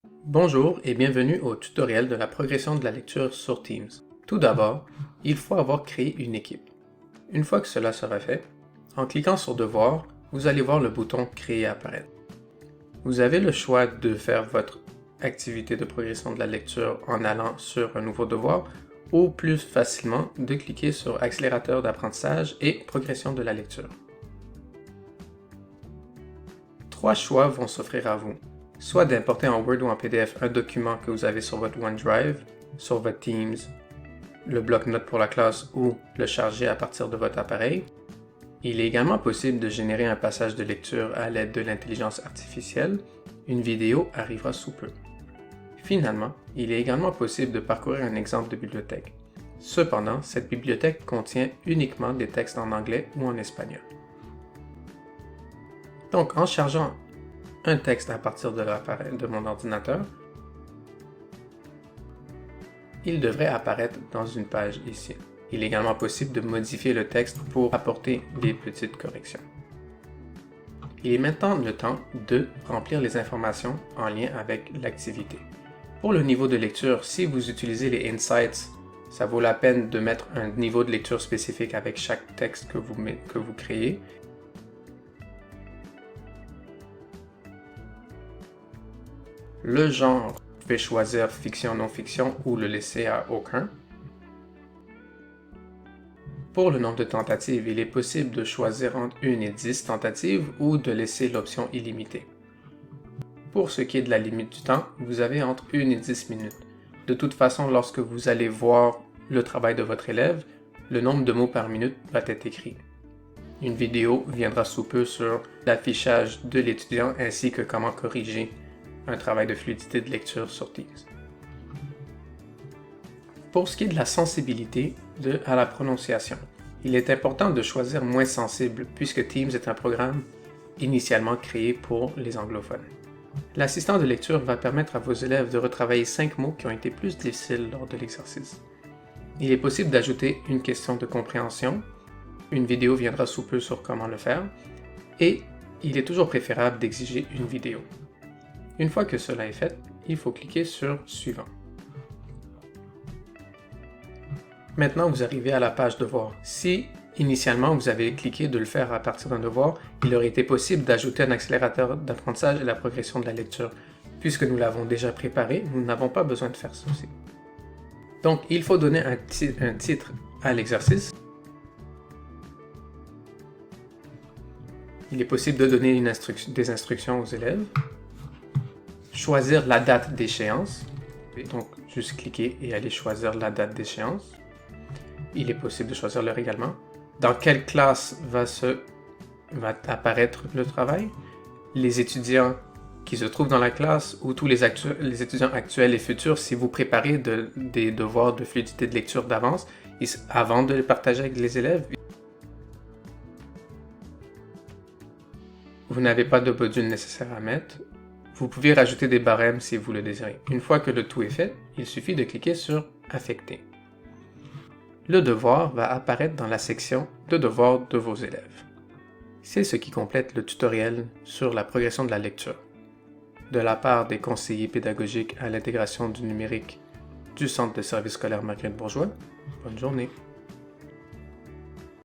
Bonjour et bienvenue au tutoriel de la progression de la lecture sur Teams. Tout d'abord, il faut avoir créé une équipe. Une fois que cela sera fait, en cliquant sur Devoir, vous allez voir le bouton Créer apparaître. Vous avez le choix de faire votre activité de progression de la lecture en allant sur un nouveau devoir ou plus facilement de cliquer sur Accélérateur d'apprentissage et Progression de la lecture. Trois choix vont s'offrir à vous. Soit d'importer en Word ou en PDF un document que vous avez sur votre OneDrive, sur votre Teams, le bloc-notes pour la classe ou le charger à partir de votre appareil. Il est également possible de générer un passage de lecture à l'aide de l'intelligence artificielle. Une vidéo arrivera sous peu. Finalement, il est également possible de parcourir un exemple de bibliothèque. Cependant, cette bibliothèque contient uniquement des textes en anglais ou en espagnol. Donc, en chargeant un texte à partir de l'appareil de mon ordinateur, il devrait apparaître dans une page ici. Il est également possible de modifier le texte pour apporter des petites corrections. Il est maintenant le temps de remplir les informations en lien avec l'activité. Pour le niveau de lecture, si vous utilisez les Insights, ça vaut la peine de mettre un niveau de lecture spécifique avec chaque texte que vous créez. Le genre, vous pouvez choisir fiction, non-fiction ou le laisser à aucun. Pour le nombre de tentatives, il est possible de choisir entre 1 et 10 tentatives ou de laisser l'option illimitée. Pour ce qui est de la limite du temps, vous avez entre 1 et 10 minutes. De toute façon, lorsque vous allez voir le travail de votre élève, le nombre de mots par minute va être écrit. Une vidéo viendra sous peu sur l'affichage de l'étudiant ainsi que comment corriger un travail de fluidité de lecture sur Teams. Pour ce qui est de la sensibilité à la prononciation, il est important de choisir moins sensible puisque Teams est un programme initialement créé pour les anglophones. L'assistant de lecture va permettre à vos élèves de retravailler 5 mots qui ont été plus difficiles lors de l'exercice. Il est possible d'ajouter une question de compréhension, une vidéo viendra sous peu sur comment le faire, et il est toujours préférable d'exiger une vidéo. Une fois que cela est fait, il faut cliquer sur Suivant. Maintenant, vous arrivez à la page Devoir. Si initialement vous avez cliqué de le faire à partir d'un devoir, il aurait été possible d'ajouter un accélérateur d'apprentissage et la progression de la lecture. Puisque nous l'avons déjà préparé, nous n'avons pas besoin de faire ceci. Donc, il faut donner un titre à l'exercice. Il est possible de donner des instructions aux élèves. Choisir la date d'échéance. Donc, juste cliquer et aller choisir la date d'échéance. Il est possible de choisir l'heure également. Dans quelle classe va apparaître le travail? Les étudiants qui se trouvent dans la classe ou tous les étudiants actuels et futurs si vous préparez des devoirs de fluidité de lecture d'avance avant de les partager avec les élèves. Vous n'avez pas de module nécessaire à mettre. Vous pouvez rajouter des barèmes si vous le désirez. Une fois que le tout est fait, il suffit de cliquer sur Affecter. Le devoir va apparaître dans la section de devoirs de vos élèves. C'est ce qui complète le tutoriel sur la progression de la lecture. De la part des conseillers pédagogiques à l'intégration du numérique du Centre de services scolaires Marguerite Bourgeois, bonne journée.